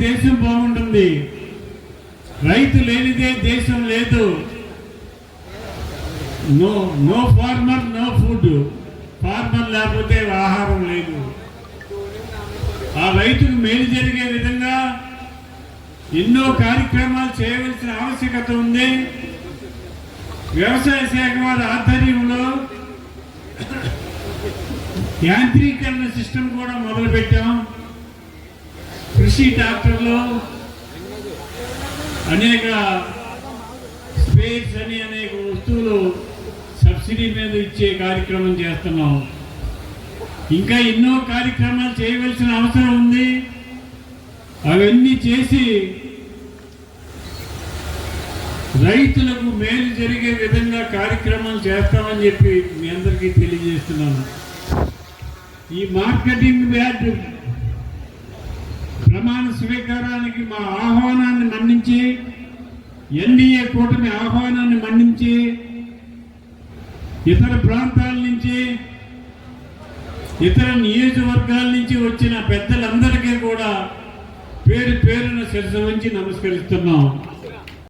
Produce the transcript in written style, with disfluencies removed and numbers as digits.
దేశం బాగుంటుంది. రైతు లేనిదే దేశం లేదు. No farmer no food. Farmer లేకపోతే ఆహారం లేదు. ఆ రైతుకు మేలు జరిగే విధంగా ఎన్నో కార్యక్రమాలు చేయవలసిన ఆవశ్యకత ఉంది. వ్యవసాయ శాఖ వారి ఆధ్వర్యంలో యాంత్రీకరణ సిస్టమ్ కూడా మొదలుపెట్టాం. కృషి ట్రాక్టర్లు, అనేక స్పేర్స్ అని అనేక వస్తువులు సబ్సిడీ మీద ఇచ్చే కార్యక్రమం చేస్తున్నాం. ఇంకా ఎన్నో కార్యక్రమాలు చేయవలసిన అవసరం ఉంది. అవన్నీ చేసి రైతులకు మేలు జరిగే విధంగా కార్యక్రమాలు చేస్తామని చెప్పి మీ అందరికీ తెలియజేస్తున్నాను. ఈ మార్కెటింగ్ వ్యాట్ ప్రమాణ స్వీకారానికి మా ఆహ్వానాన్ని మన్నించి, ఎన్డీఏ కూటమి ఆహ్వానాన్ని మన్నించి, ఇతర ప్రాంతాల నుంచి, ఇతర నియోజకవర్గాల నుంచి వచ్చిన పెద్దలందరికీ కూడా పేరు పేరున శిరస్సు వంచి నమస్కరిస్తున్నాం.